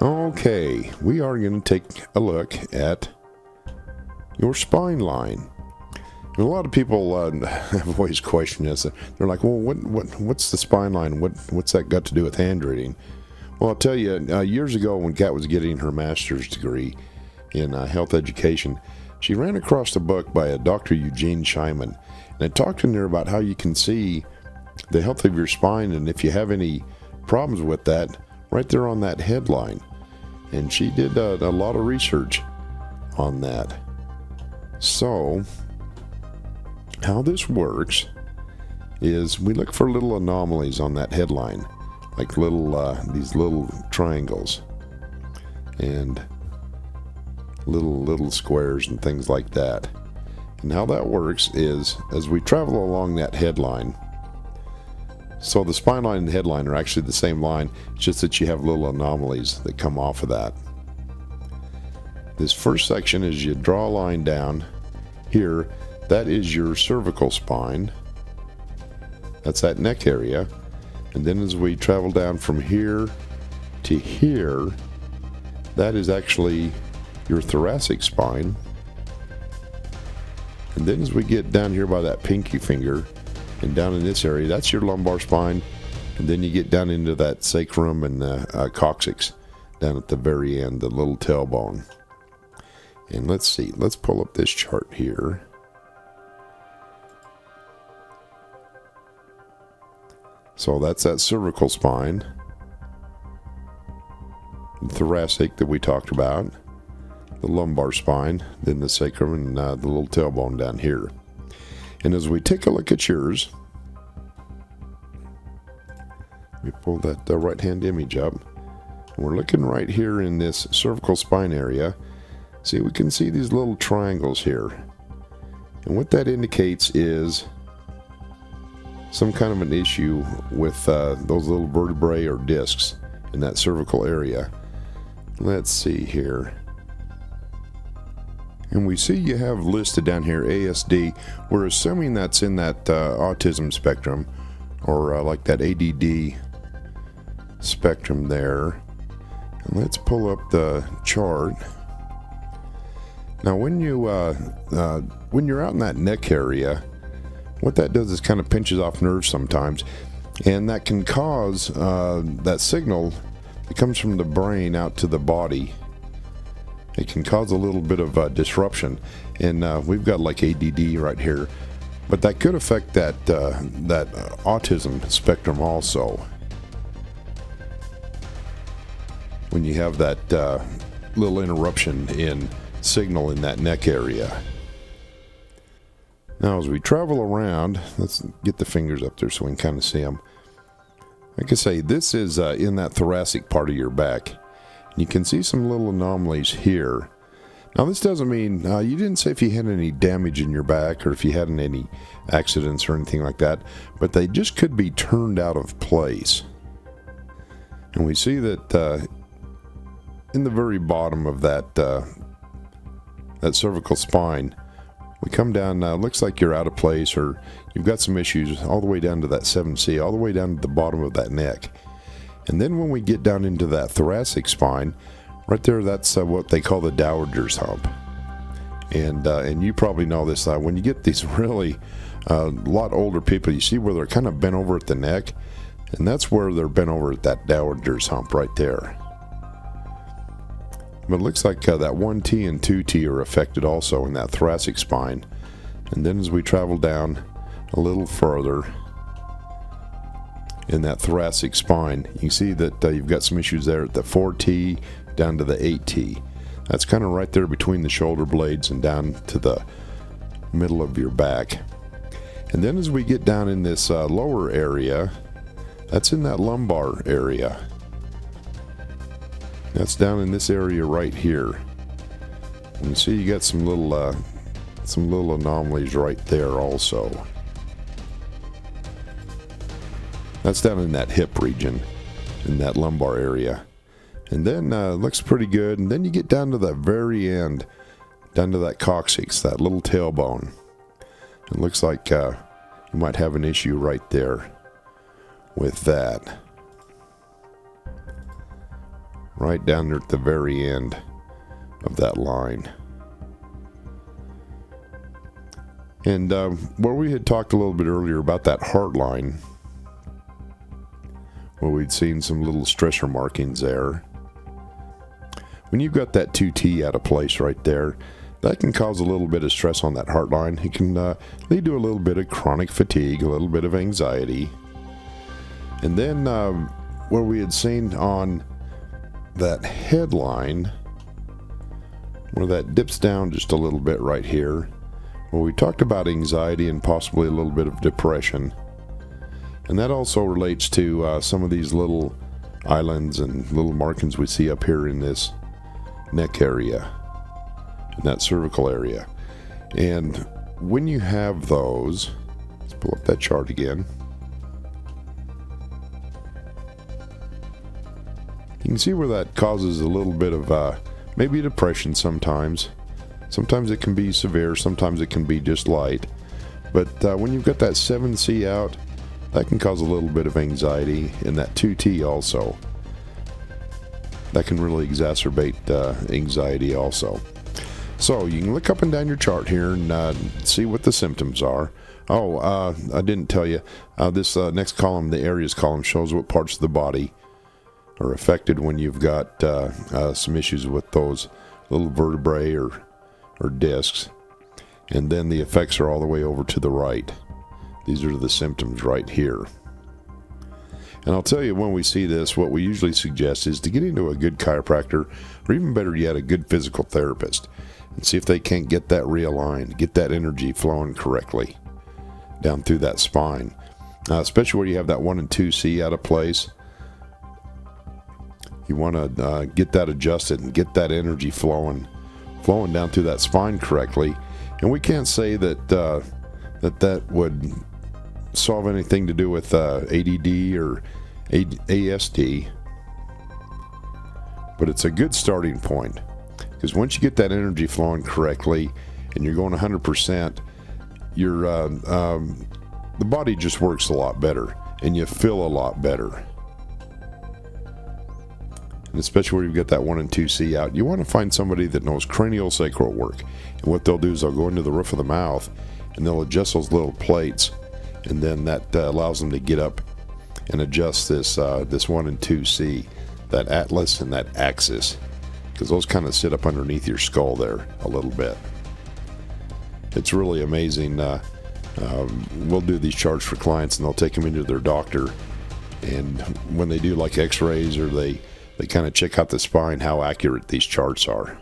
Okay, we are going to take a look at your spine line. And a lot of people have always questioned this. They're like, well, what's the spine line? What's that got to do with handwriting? Well, I'll tell you, years ago when Kat was getting her master's degree in health education, she ran across a book by a Dr. Eugene Scheiman, and it talked in there about how you can see the health of your spine, and if you have any problems with that, right there on that headline. And she did a lot of research on that. So, how this works is we look for little anomalies on that headline, like these little triangles and little squares and things like that. And how that works is as we travel along that headline, so the spine line and the headline are actually the same line, it's just that you have little anomalies that come off of that. This first section is you draw a line down here. That is your cervical spine. That's that neck area. And then as we travel down from here to here, that is actually your thoracic spine. And then as we get down here by that pinky finger and down in this area, that's your lumbar spine. And then you get down into that sacrum and the coccyx down at the very end, the little tailbone. And let's see, let's pull up this chart here. So that's that cervical spine, the thoracic that we talked about, the lumbar spine, then the sacrum, and the little tailbone down here. And as we take a look at yours, we pull that right hand image up, and we're looking right here in this cervical spine area. See, we can see these little triangles here. And what that indicates is some kind of an issue with those little vertebrae or discs in that cervical area. Let's see here. And we see you have listed down here ASD. We're assuming that's in that autism spectrum, or like that ADD spectrum there. And let's pull up the chart. Now when you're out in that neck area, what that does is kind of pinches off nerves sometimes, and that can cause that signal that comes from the brain out to the body. It can cause a little bit of disruption, and we've got like ADD right here, but that could affect that autism spectrum also. When you have that little interruption in signal in that neck area. Now as we travel around, let's get the fingers up there so we can kind of see them. Like I say, this is in that thoracic part of your back. You can see some little anomalies here. Now this doesn't mean, you didn't say if you had any damage in your back or if you had any accidents or anything like that, but they just could be turned out of place. And we see that in the very bottom of that cervical spine, we come down, looks like you're out of place or you've got some issues all the way down to that 7C, all the way down to the bottom of that neck. And then when we get down into that thoracic spine, right there, that's what they call the dowager's hump. And you probably know this, when you get these really lot older people, you see where they're kind of bent over at the neck, and that's where they're bent over at that dowager's hump right there. But it looks like that 1T and 2T are affected also in that thoracic spine. And then as we travel down a little further in that thoracic spine, you can see that you've got some issues there at the 4T down to the 8T. That's kind of right there between the shoulder blades and down to the middle of your back. And then as we get down in this lower area, that's in that lumbar area. That's down in this area right here. And you see you got some little anomalies right there also. That's down in that hip region, in that lumbar area. And then looks pretty good. And then you get down to the very end, down to that coccyx, that little tailbone. It looks like you might have an issue right there with that. right down there at the very end of that line. And where we had talked a little bit earlier about that heart line, where we'd seen some little stressor markings there. When you've got that 2T out of place right there, that can cause a little bit of stress on that heart line. It can lead to a little bit of chronic fatigue, a little bit of anxiety. And then where we had seen on that headline, where that dips down just a little bit right here, where we talked about anxiety and possibly a little bit of depression. And that also relates to some of these little islands and little markings we see up here in this neck area, in that cervical area. And when you have those, let's pull up that chart again. You can see where that causes a little bit of maybe depression sometimes. Sometimes it can be severe, sometimes it can be just light. But when you've got that 7C out, that can cause a little bit of anxiety, and that 2T also. That can really exacerbate anxiety also. So you can look up and down your chart here and see what the symptoms are. Oh, I didn't tell you, this next column, the areas column, shows what parts of the body are affected when you've got some issues with those little vertebrae or discs. And then the effects are all the way over to the right. These are the symptoms right here. And I'll tell you, when we see this, what we usually suggest is to get into a good chiropractor, or even better yet, a good physical therapist, and see if they can't get that realigned, get that energy flowing correctly down through that spine. Especially where you have that 1 and 2C out of place. You want to get that adjusted and get that energy flowing down through that spine correctly. And we can't say that that would solve anything to do with ADD or ASD, but it's a good starting point, because once you get that energy flowing correctly and you're going 100%, your the body just works a lot better and you feel a lot better. And especially where you've got that 1 and 2C out, you want to find somebody that knows cranial sacral work. And what they'll do is they'll go into the roof of the mouth and they'll adjust those little plates, and then that allows them to get up and adjust this 1 and 2C, that atlas and that axis, because those kind of sit up underneath your skull there a little bit. It's really amazing. We'll do these charts for clients, and they'll take them into their doctor, and when they do like x-rays or they kind of check out the spine, how accurate these charts are.